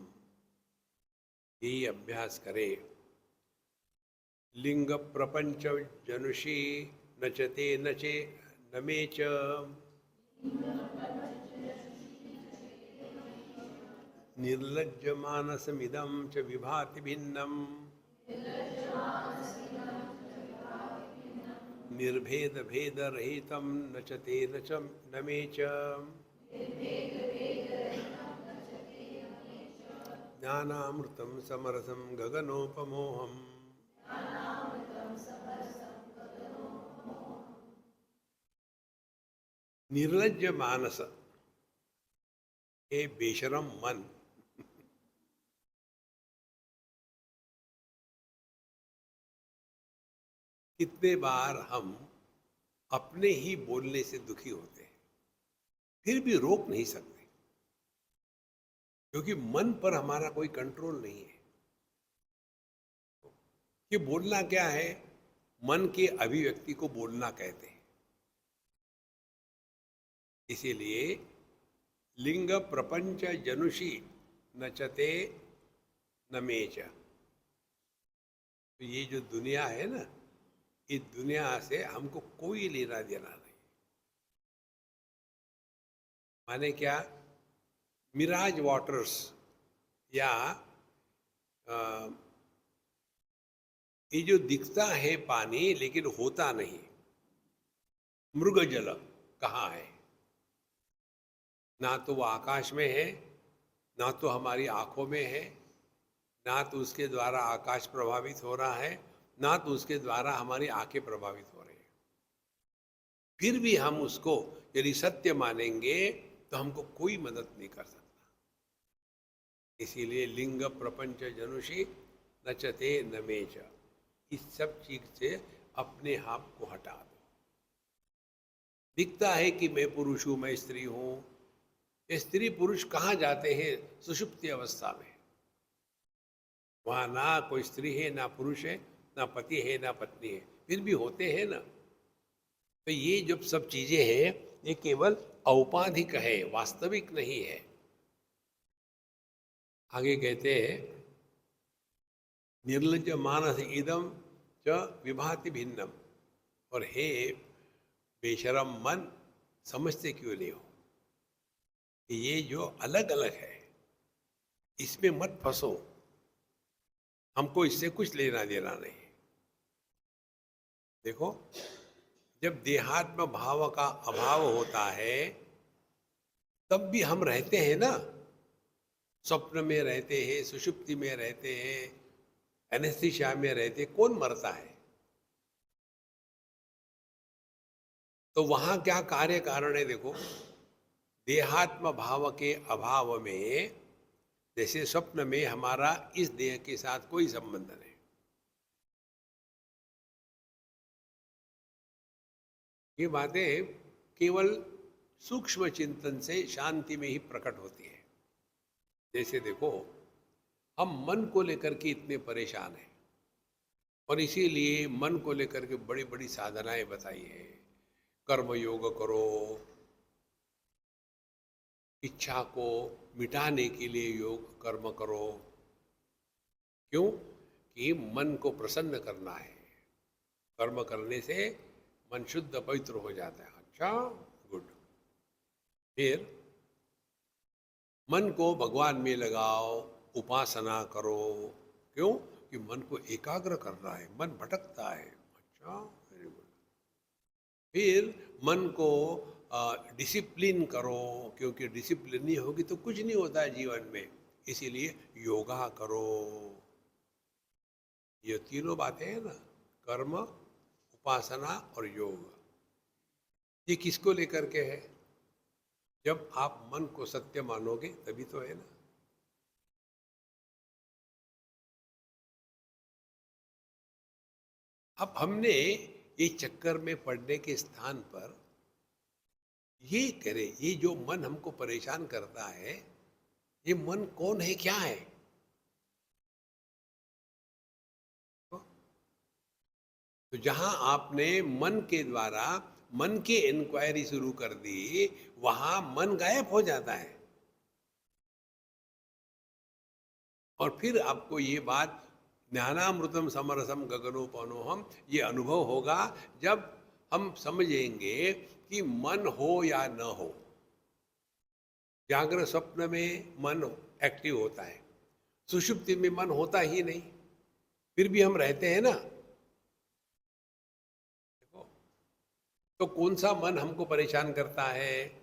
यही अभ्यास करे। लिंग प्रपंच जनुषी नचते नचे नमे च, निर्लज्ज मानसमिदं च विभाति भिन्नम, निर्भेद भेद रहितं नचते नच नमे च, ज्ञानामृतं समरसं गगनोपमोहम। निर्लज्ज मानस, ये बेशरम मन, कितने बार हम अपने ही बोलने से दुखी होते हैं, फिर भी रोक नहीं सकते, क्योंकि मन पर हमारा कोई कंट्रोल नहीं है। कि बोलना क्या है? मन के अभिव्यक्ति को बोलना कहते हैं। इसीलिए लिंग प्रपंच जनुषी नचते नमेच। तो ये जो दुनिया है ना, इस दुनिया से हमको कोई लेना देना नहीं। माने क्या? मिराज वाटर्स या ये जो दिखता है पानी लेकिन होता नहीं, मृग जल कहाँ है? ना तो वो आकाश में है, ना तो हमारी आंखों में है, ना तो उसके द्वारा आकाश प्रभावित हो रहा है, ना तो उसके द्वारा हमारी आंखें प्रभावित हो रही है। फिर भी हम उसको यदि सत्य मानेंगे तो हमको कोई मदद नहीं कर सकता। इसीलिए लिंग प्रपंच जनुषी नचते नमेच, इस सब चीज से अपने आप को हटा दो। दिखता है कि मैं पुरुष हूं, मैं स्त्री हूं। ये स्त्री पुरुष कहाँ जाते हैं? सुषुप्ति अवस्था में। वहां ना कोई स्त्री है, ना पुरुष है, ना पति है, ना पत्नी है, फिर भी होते हैं ना। तो ये जो सब चीजें हैं ये केवल औपाधिक है, वास्तविक नहीं है। आगे कहते हैं, निर्लज्ज मानस इदम च विभाति भिन्नम। और हे बेशरम मन, समझते क्यों नहीं हो कि ये जो अलग अलग है इसमें मत फंसो, हमको इससे कुछ लेना देना नहीं। देखो, जब देहात्म भाव का अभाव होता है तब भी हम रहते हैं ना, स्वप्न में रहते हैं, सुषुप्ति में रहते हैं, एनेस्थीसिया में रहते, कौन मरता है? तो वहां क्या कार्य कारण है? देखो, देहात्म भाव के अभाव में, जैसे स्वप्न में हमारा इस देह के साथ कोई संबंध नहीं, ये बातें केवल सूक्ष्म चिंतन से शांति में ही प्रकट होती है। जैसे देखो, हम मन को लेकर के इतने परेशान हैं और इसीलिए मन को लेकर के बड़ी बड़ी साधनाएं बताई है। कर्म योग करो, इच्छा को मिटाने के लिए योग कर्म करो। क्यों? कि मन को प्रसन्न करना है। कर्म करने से मन शुद्ध पवित्र हो जाता है। अच्छा, गुड। फिर मन को भगवान में लगाओ, उपासना करो। क्यों? कि मन को एकाग्र करना है, मन भटकता है। अच्छा, वेरी गुड। फिर मन को डिसिप्लिन करो, क्योंकि डिसिप्लिन नहीं होगी तो कुछ नहीं होता है जीवन में, इसीलिए योगा करो। ये तीनों बातें हैं ना, कर्म, उपासना और योग। ये किसको लेकर के है? जब आप मन को सत्य मानोगे तभी तो है ना। अब हमने ये चक्कर में पड़ने के स्थान पर ये करे, ये जो मन हमको परेशान करता है, ये मन कौन है, क्या है? तो जहां आपने मन के द्वारा मन की इंक्वायरी शुरू कर दी, वहां मन गायब हो जाता है। और फिर आपको ये बात ज्ञानामृतम समरसम गगनोपनोहम, ये अनुभव होगा जब हम समझेंगे कि मन हो या न हो। जागरण स्वप्न में मन एक्टिव होता है, सुषुप्ति में मन होता ही नहीं, फिर भी हम रहते हैं ना। देखो, तो कौन सा मन हमको परेशान करता है?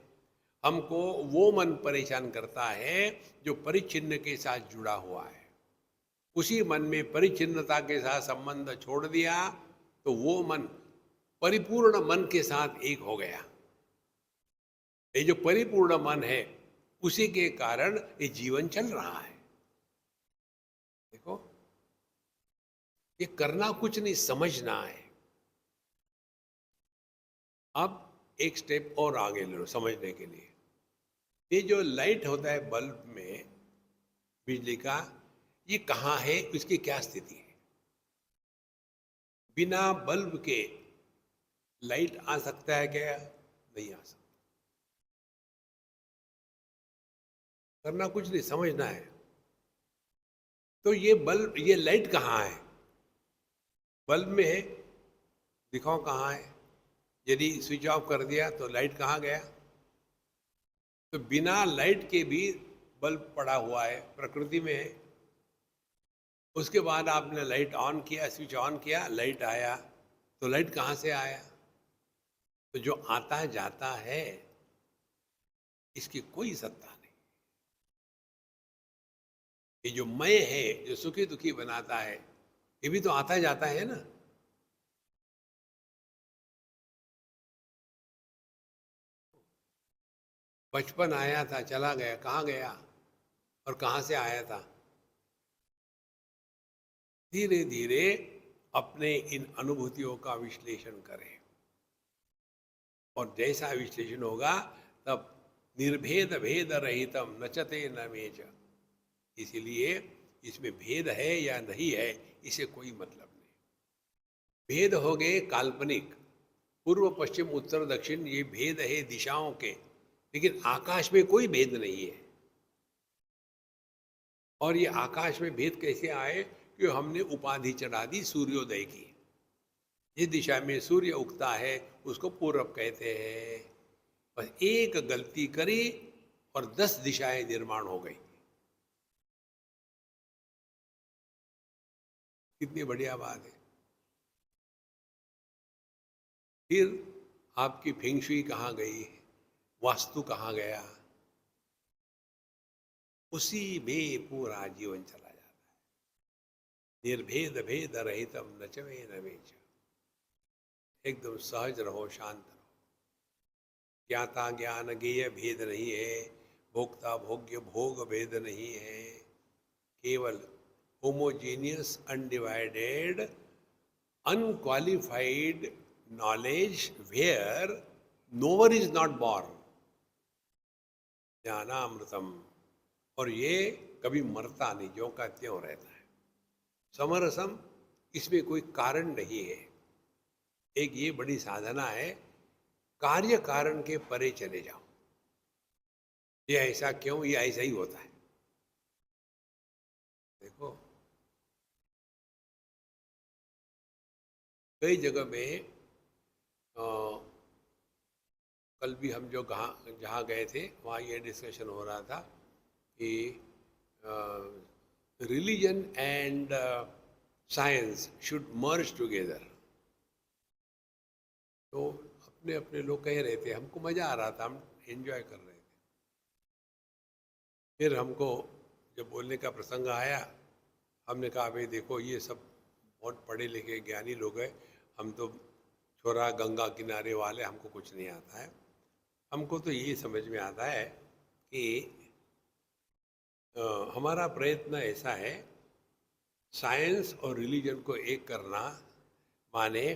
हमको वो मन परेशान करता है जो परिच्छिन्न के साथ जुड़ा हुआ है। उसी मन में परिच्छिन्नता के साथ संबंध छोड़ दिया तो वो मन परिपूर्ण मन के साथ एक हो गया। ये जो परिपूर्ण मन है, उसी के कारण ये जीवन चल रहा है। देखो, ये करना कुछ नहीं, समझना है। अब एक स्टेप और आगे लो समझने के लिए। ये जो लाइट होता है बल्ब में, बिजली का, ये कहाँ है, इसकी क्या स्थिति है? बिना बल्ब के लाइट आ सकता है क्या? नहीं आ सकता। करना कुछ नहीं, समझना है। तो ये बल्ब, ये लाइट कहाँ है? बल्ब में है, दिखाओ कहाँ है। यदि स्विच ऑफ कर दिया तो लाइट कहाँ गया? तो बिना लाइट के भी बल्ब पड़ा हुआ है, प्रकृति में है। उसके बाद आपने लाइट ऑन किया, स्विच ऑन किया, लाइट आया, तो लाइट कहाँ से आया? तो जो आता जाता है इसकी कोई सत्ता नहीं। ये जो मैं है, जो सुखी दुखी बनाता है, ये भी तो आता जाता है ना। बचपन आया था, चला गया, कहाँ गया और कहाँ से आया था? धीरे धीरे अपने इन अनुभूतियों का विश्लेषण करें, और जैसा विश्लेषण होगा तब निर्भेद भेद रहितम नचते न मेच। इसीलिए इसमें भेद है या नहीं है, इसे कोई मतलब नहीं। भेद हो गए काल्पनिक, पूर्व पश्चिम उत्तर दक्षिण, ये भेद है दिशाओं के, लेकिन आकाश में कोई भेद नहीं है। और ये आकाश में भेद कैसे आए कि हमने उपाधि चढ़ा दी सूर्योदय की। जिस दिशा में सूर्य उगता है उसको पूरब कहते हैं। बस एक गलती करी और 10 दिशाएं निर्माण हो गई। कितनी बढ़िया बात है। फिर आपकी फेंगशुई कहाँ गई, वास्तु कहाँ गया, उसी में पूरा जीवन चला जाता है। निर्भेद भेद रहितम न च मे न मे च। एकदम सहज रहो, शांत रहो। ज्ञाता ज्ञान ज्ञेय भेद नहीं है, भोक्ता भोग्य भोग भेद नहीं है। केवल homogeneous undivided unqualified knowledge where knower is not born, ज्ञानामृतम। और ये कभी मरता नहीं, ज्यों का त्यों रहता है। समरसम, इसमें कोई कारण नहीं है। एक ये बड़ी साधना है, कार्य कारण के परे चले जाओ। ये ऐसा क्यों, ये ऐसा ही होता है। देखो कई जगह में कल भी हम जो जहाँ गए थे वहाँ ये डिस्कशन हो रहा था कि religion and science should merge together. तो अपने अपने लोग कह रहे थे, हमको मज़ा आ रहा था, हम एंजॉय कर रहे थे। फिर हमको जब बोलने का प्रसंग आया, हमने कहा भाई देखो ये सब बहुत पढ़े लिखे ज्ञानी लोग हैं, हम तो छोरा गंगा किनारे वाले, हमको कुछ नहीं आता है। हमको तो ये समझ में आता है कि हमारा प्रयत्न ऐसा है, साइंस और रिलीजन को एक करना माने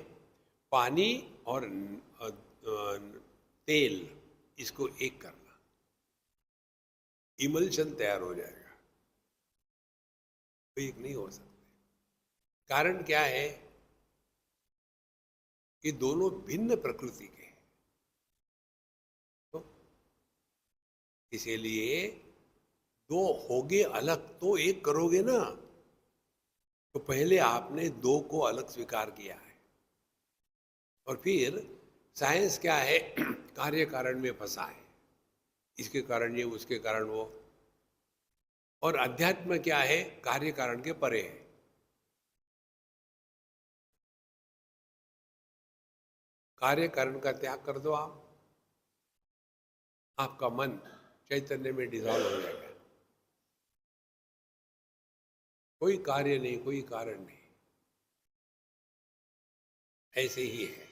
पानी और तेल, इसको एक करना, इमल्शन तैयार हो जाएगा। तो एक नहीं हो सकते। कारण क्या है कि दोनों भिन्न प्रकृति के हैं। तो इसीलिए दो होगे अलग तो एक करोगे ना। तो पहले आपने दो को अलग स्वीकार किया है। और फिर साइंस क्या है, कार्य कारण में फंसा है, इसके कारण ये, उसके कारण वो। और अध्यात्म क्या है, कार्य कारण के परे है। कार्य कारण का त्याग कर दो आप, आपका मन चैतन्य में डिजॉल्व हो जाएगा। कोई कार्य नहीं, कोई कारण नहीं, ऐसे ही है।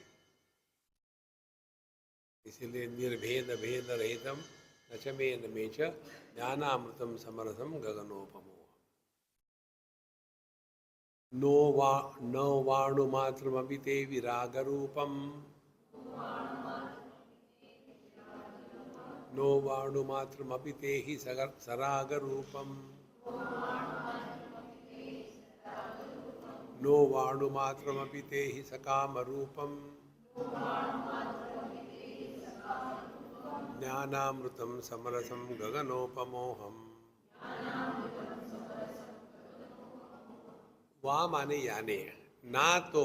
इसलिए निर्भेद भेद रहितम न च मे न मे च ज्ञानामृतम समरसम गगनोपमो। न वाणुमात्रमपि ते विरागरूपम, नो वाणुमात्रमपि ते हि सरागरूपम, नो वाणुमात्रमपि ते हि सकामरूपम, ज्ञानामृतम समरसम गगनोपमोहम। वहाँ माने याने, ना तो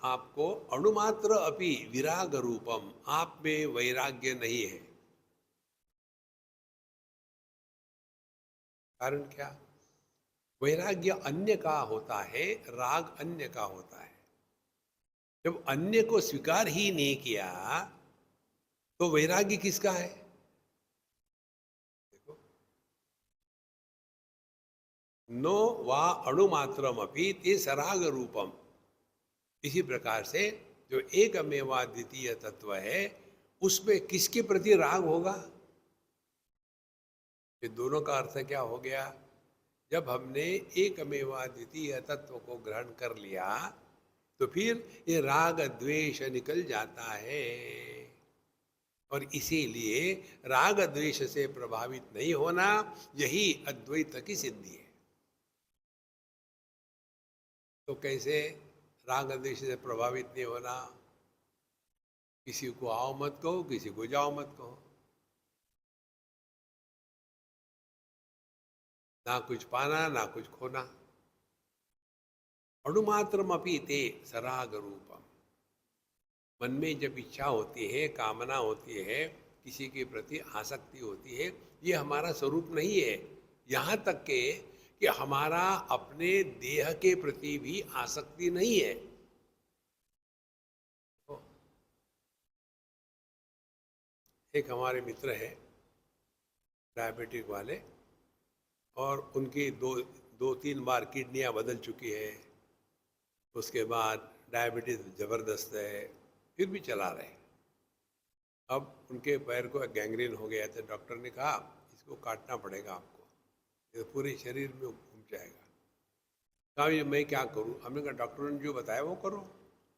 आपको अणुमात्र अपि विराग रूपम, आप में वैराग्य नहीं है। कारण क्या, वैराग्य अन्य का होता है, राग अन्य का होता है। जब अन्य को स्वीकार ही नहीं किया तो वैराग्य किसका है। देखो, नो वा अणुमात्रम अपि ते सराग रूपम। इसी प्रकार से जो एकमेवा द्वितीय तत्व है, उसमें किसके प्रति राग होगा। ये दोनों का अर्थ क्या हो गया, जब हमने एकमेवा द्वितीय तत्व को ग्रहण कर लिया तो फिर ये राग द्वेष निकल जाता है। और इसीलिए राग द्वेष से प्रभावित नहीं होना, यही अद्वैत की सिद्धि है। तो कैसे राग द्वेष से प्रभावित नहीं होना, किसी को आओ मत कहो, किसी को जाओ मत कहो। ना कुछ पाना ना कुछ खोना। अणुमात्रमपि ते सराग रूपम। मन में जब इच्छा होती है, कामना होती है, किसी के प्रति आसक्ति होती है, ये हमारा स्वरूप नहीं है। यहाँ तक कि हमारा अपने देह के प्रति भी आसक्ति नहीं है। एक हमारे मित्र है डायबिटिक वाले, और उनकी दो तीन बार किडनियां बदल चुकी है। उसके बाद डायबिटीज ज़बरदस्त है, फिर भी चला रहे। अब उनके पैर को गैंग्रीन हो गया था। डॉक्टर ने कहा इसको काटना पड़ेगा आपको, ये पूरे शरीर में घूम जाएगा। कहा ये मैं क्या करूं? हमने कहा डॉक्टर ने जो बताया वो करो।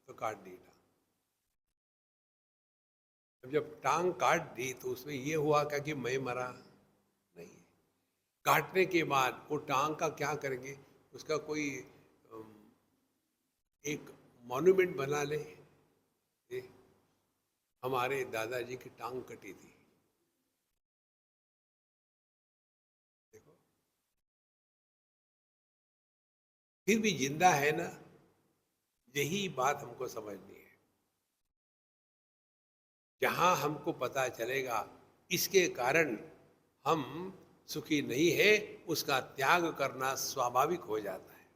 तो काट दी टांग। अब जब टांग काट दी तो उसमें ये हुआ क्या कि मैं मरा? नहीं। काटने के बाद वो टांग का क्या करेंगे? उसका कोई एक मॉन्यूमेंट बना ले। हमारे दादाजी की टांग कटी थी, देखो, फिर भी जिंदा है ना। यही बात हमको समझनी है। जहां हमको पता चलेगा इसके कारण हम सुखी नहीं है, उसका त्याग करना स्वाभाविक हो जाता है।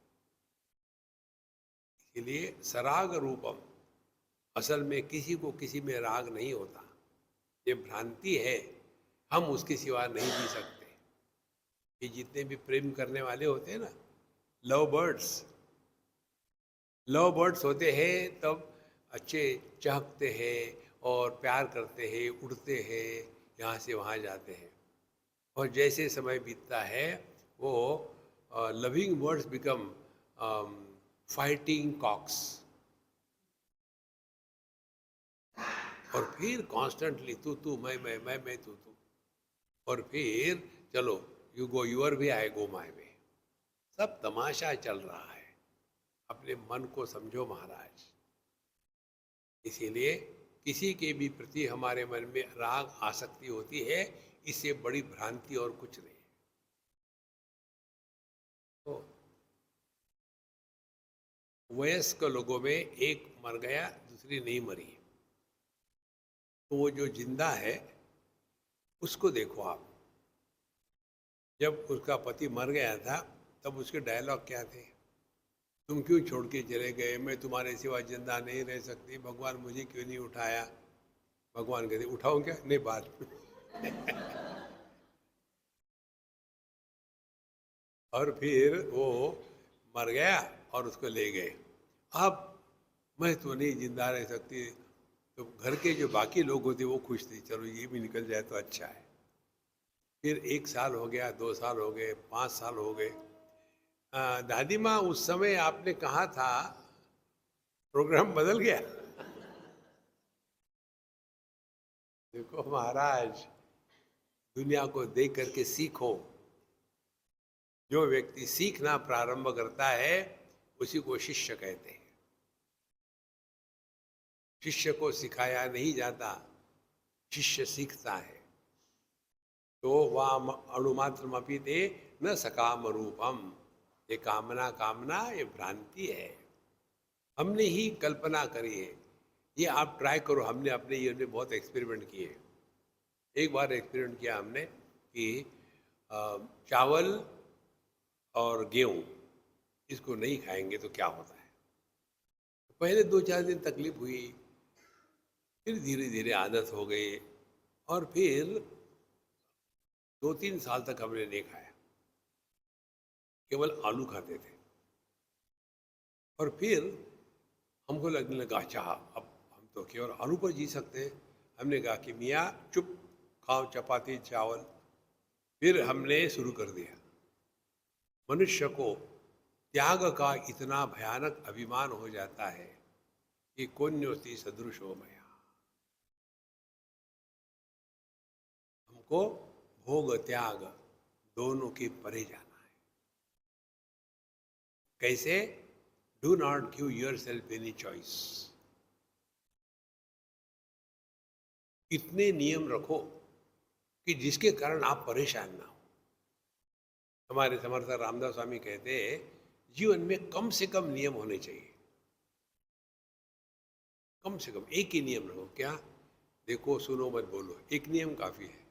इसलिए सराग रूपम, असल में किसी को किसी में राग नहीं होता। ये भ्रांति है, हम उसके सिवा नहीं जी सकते। ये जितने भी प्रेम करने वाले होते हैं ना, लव बर्ड्स होते हैं, तब अच्छे चहकते हैं और प्यार करते हैं, उड़ते हैं, यहाँ से वहाँ जाते हैं। और जैसे समय बीतता है वो loving birds become fighting cocks, और फिर कॉन्स्टेंटली तू मैं तू। और फिर चलो, you go your way, I go my way. सब तमाशा चल रहा है। अपने मन को समझो महाराज। इसीलिए किसी के भी प्रति हमारे मन में राग आसक्ति होती है, इससे बड़ी भ्रांति और कुछ नहीं। तो वयस्क लोगों में एक मर गया, दूसरी नहीं मरी। तो वो जो जिंदा है उसको देखो आप। जब उसका पति मर गया था तब उसके डायलॉग क्या थे? तुम क्यों छोड़ के चले गए? मैं तुम्हारे सिवा जिंदा नहीं रह सकती। भगवान मुझे क्यों नहीं उठाया? भगवान कहते उठाओ क्या? नहीं, बात और फिर वो मर गया और उसको ले गए। अब मैं तो नहीं जिंदा रह सकती। तो घर के जो बाकी लोग होते वो खुश थे, चलो ये भी निकल जाए तो अच्छा है। फिर 1 साल हो गया, 2 साल हो गए, 5 साल हो गए। दादी माँ, उस समय आपने कहा था, प्रोग्राम बदल गया। देखो महाराज, दुनिया को देख करके सीखो। जो व्यक्ति सीखना प्रारंभ करता है उसी को शिष्य कहते हैं। शिष्य को सिखाया नहीं जाता, शिष्य सीखता है। तो वह अणुमात्रमपि ते न सकाम रूपम। ये कामना ये भ्रांति है, हमने ही कल्पना करी है। ये आप ट्राई करो। हमने अपने ईयर में बहुत एक्सपेरिमेंट किए। एक बार एक्सपेरिमेंट किया हमने कि चावल और गेहूँ इसको नहीं खाएंगे तो क्या होता है। पहले 2-4 दिन तकलीफ हुई, फिर धीरे धीरे आदत हो गई, और फिर 2-3 साल तक हमने नहीं खाया, केवल आलू खाते थे। और फिर हमको लगने लगा अच्छा, अब हम तो केवल आलू पर जी सकते हैं। हमने कहा कि मियाँ चुप, खाओ चपाती चावल। फिर हमने शुरू कर दिया। मनुष्य को त्याग का इतना भयानक अभिमान हो जाता है कि कोन्योति सदृश हो मया। हमको भोग त्याग दोनों के परे जाना है। कैसे? Do not give your self any choice. इतने नियम रखो कि जिसके कारण आप परेशान ना हो। हमारे समर्थ रामदास स्वामी कहते हैं जीवन में कम से कम नियम होने चाहिए। कम से कम एक ही नियम रखो। क्या? देखो, सुनो, मत बोलो, एक नियम काफी है।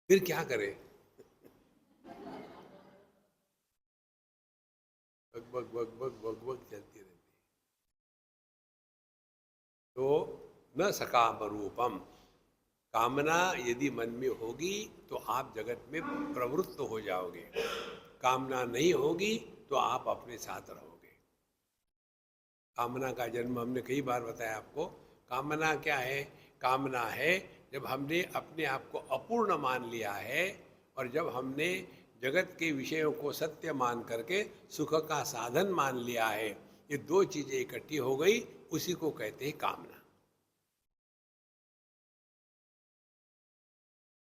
फिर क्या करें? Bug bug bug bug bug bug चलती रहती। तो न सकाम रूपम, कामना यदि मन में होगी तो आप जगत में प्रवृत्त हो जाओगे, कामना नहीं होगी तो आप अपने साथ रहोगे। कामना का जन्म हमने कई बार बताया आपको। कामना क्या है? कामना है जब हमने अपने आप को अपूर्ण मान लिया है और जब हमने जगत के विषयों को सत्य मान करके सुख का साधन मान लिया है, ये दो चीजें इकट्ठी हो गई, उसी को कहते हैं कामना।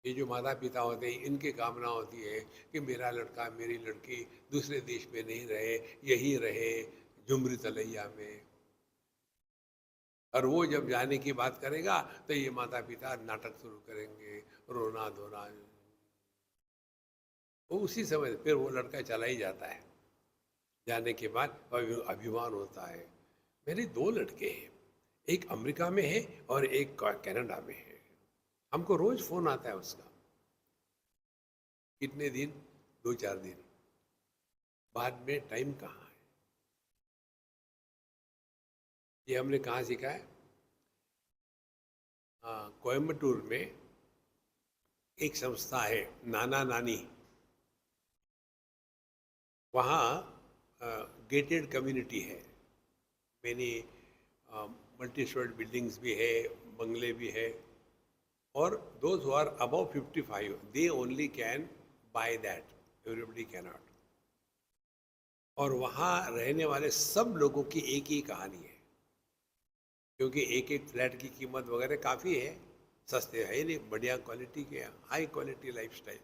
ये जो माता पिता होते हैं, इनकी कामना होती है कि मेरा लड़का मेरी लड़की दूसरे देश में नहीं रहे, यही रहे झुमरी तलैया में। और वो जब जाने की बात करेगा तो ये माता पिता नाटक शुरू करेंगे, रोना धोना। वो उसी समय फिर वो लड़का चला ही जाता है। जाने के बाद अभिमान होता है। मेरे दो लड़के हैं, एक अमेरिका में है और एक कनाडा में है। हमको रोज फोन आता है उसका। कितने दिन? 2-4 दिन बाद में टाइम कहाँ है? ये हमने कहाँ सीखा है? कोयम्बटूर में एक संस्था है नाना नानी। वहाँ गेटेड कम्युनिटी है, मैंने मल्टी स्टोरी बिल्डिंग्स भी है, बंगले भी है, और those who are above 55 they only can buy that, everybody cannot। और वहाँ रहने वाले सब लोगों की एक ही कहानी है, क्योंकि एक एक फ्लैट की कीमत वगैरह काफ़ी है, सस्ते है नहीं, बढ़िया क्वालिटी के, हाई क्वालिटी लाइफस्टाइल।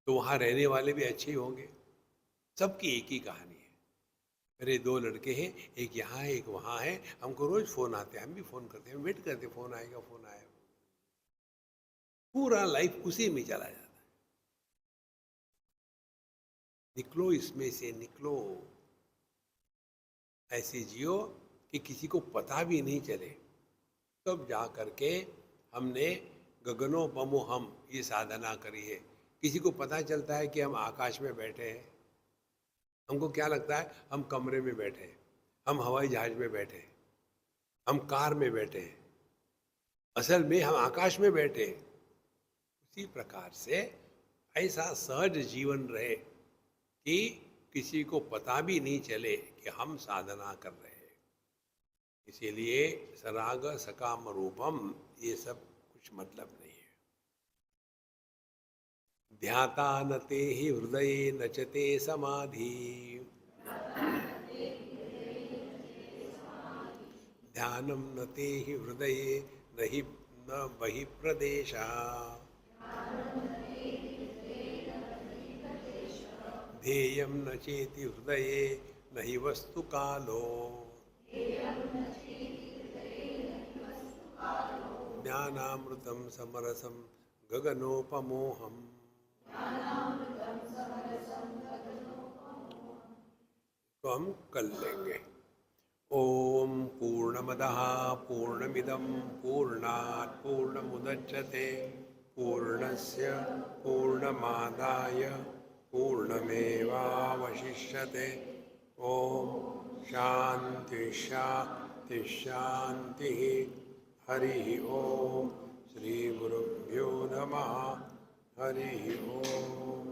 तो वहाँ रहने वाले भी अच्छे ही होंगे। सबकी एक ही कहानी है। मेरे दो लड़के हैं, एक यहाँ है एक वहाँ है। हमको रोज फोन आते हैं, हम भी फोन करते हैं, वेट करते हैं, फोन आएगा फोन आएगा। पूरा लाइफ उसी में चला जाता है। निकलो इसमें से, निकलो, ऐसे जियो कि किसी को पता भी नहीं चले। तब जा करके हमने गगनोपमो हम ये साधना करी है। किसी को पता चलता है कि हम आकाश में बैठे हैं, हमको क्या लगता है? हम कमरे में बैठे हैं, हम हवाई जहाज में बैठे हैं, हम कार में बैठे हैं, असल में हम आकाश में बैठे हैं। उसी प्रकार से ऐसा सहज जीवन रहे कि किसी को पता भी नहीं चले कि हम साधना कर रहे हैं। इसीलिए सराग सकाम रूपम, ये सब कुछ मतलब नहीं है। ध्याता नते ही हृदय नचते समाधि, ध्यानम नते ही हृदय नहीं न बहि प्रदेशा, ध्येयं न चेति हृदये नहि वस्तु कालो, ज्ञानामृतं समरसं गगनोपमोहम्। तो हम कल लेंगे। ओम पूर्णमदः पूर्णमिदं पूर्णात् पूर्णमुदच्यते पूर्णस्य पूर्णमादाय पूर्णमेवावशिष्यते। ओम शांति शांति शांति। हरि ओम। श्री गुरुभ्यो नमः। हरि ओम।